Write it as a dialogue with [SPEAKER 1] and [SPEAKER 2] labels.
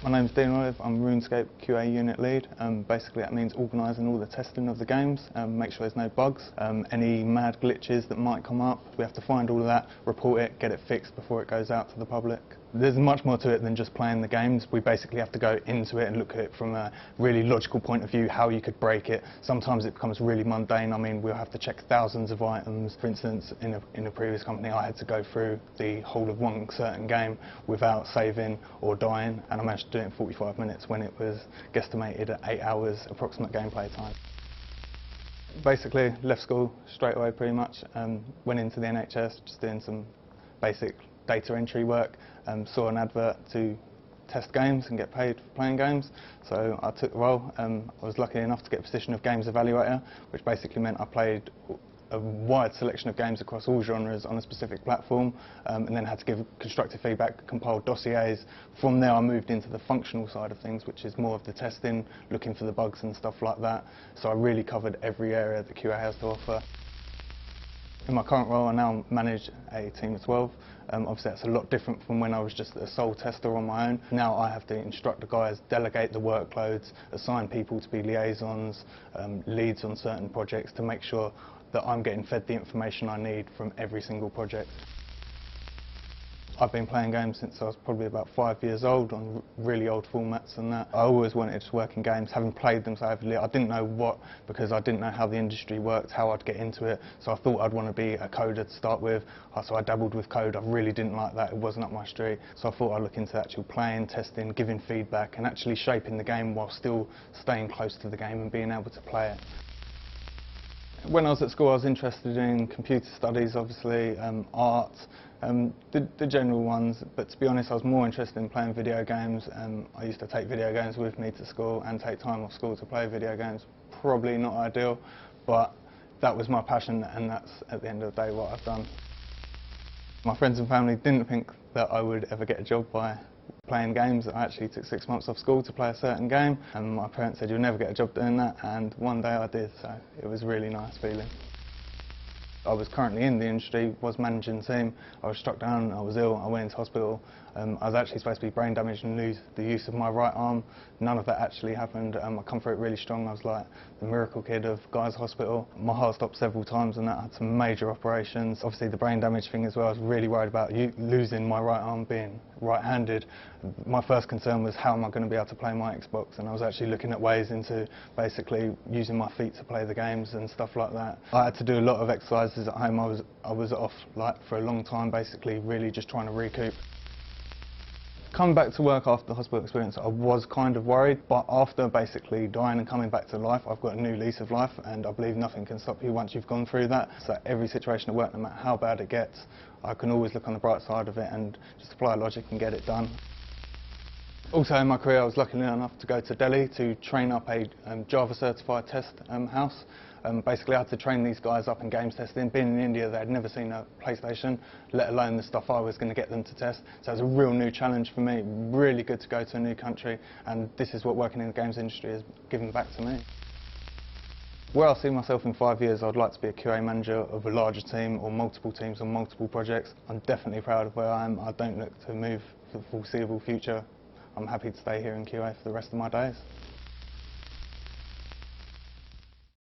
[SPEAKER 1] My name's Dean Olive, I'm Runescape QA unit lead. Basically that means organising all the testing of the games, make sure there's no bugs, any mad glitches that might come up. We have to find all of that, report it, get it fixed before it goes out to the public. There's much more to it than just playing the games. We basically have to go into it and look at it from a really logical point of view, how you could break it. Sometimes it becomes really mundane. I mean, we'll have to check thousands of items. For instance, in a previous company, I had to go through the whole of one certain game without saving or dying, and I managed to do it in 45 minutes when it was guesstimated at 8 hours approximate gameplay time. Basically, left school straight away pretty much, went into the NHS just doing some basic data entry work, saw an advert to test games and get paid for playing games, so I took the role. I was lucky enough to get a position of games evaluator, which basically meant I played a wide selection of games across all genres on a specific platform, and then had to give constructive feedback, compile dossiers. From there I moved into the functional side of things, which is more of the testing, looking for the bugs and stuff like that. So I really covered every area that QA has to offer. In my current role I now manage a team of 12. Obviously that's a lot different from when I was just a sole tester on my own. Now I have to instruct the guys, delegate the workloads, assign people to be liaisons, leads on certain projects to make sure that I'm getting fed the information I need from every single project. I've been playing games since I was probably about 5 years old on really old formats and that. I always wanted to work in games, having played them so heavily. I didn't know what, because I didn't know how the industry worked, how I'd get into it. So I thought I'd want to be a coder to start with. So I dabbled with code. I really didn't like that. It wasn't up my street. So I thought I'd look into actual playing, testing, giving feedback and actually shaping the game while still staying close to the game and being able to play it. When I was at school I was interested in computer studies, obviously, art, the general ones, but to be honest I was more interested in playing video games. I used to take video games with me to school and take time off school to play video games. Probably not ideal, but that was my passion and that's at the end of the day what I've done. My friends and family didn't think that I would ever get a job by playing games. I actually took 6 months off school to play a certain game and my parents said you'll never get a job doing that, and one day I did, so it was a really nice feeling. I was currently in the industry, was managing the team. I was struck down, I was ill, I went into hospital. I was actually supposed to be brain damaged and lose the use of my right arm. None of that actually happened. I come through it really strong. I was like the miracle kid of Guy's Hospital. My heart stopped several times and that. I had some major operations. Obviously the brain damage thing as well, I was really worried about losing my right arm, being right-handed. My first concern was how am I going to be able to play my Xbox, and I was actually looking at ways into basically using my feet to play the games and stuff like that. I had to do a lot of exercises at home. I was off for a long time, basically really just trying to recoup. Coming back to work after the hospital experience, I was kind of worried, but after basically dying and coming back to life, I've got a new lease of life, and I believe nothing can stop you once you've gone through that. So every situation at work, no matter how bad it gets, I can always look on the bright side of it and just apply logic and get it done. Also in my career I was lucky enough to go to Delhi to train up a Java certified test house. Basically I had to train these guys up in games testing. Being in India they had never seen a PlayStation, let alone the stuff I was going to get them to test. So it was a real new challenge for me, really good to go to a new country, and this is what working in the games industry has given back to me. Where I see myself in 5 years, I'd like to be a QA manager of a larger team or multiple teams on multiple projects. I'm definitely proud of where I am. I don't look to move for the foreseeable future. I'm happy to stay here in QA for the rest of my days.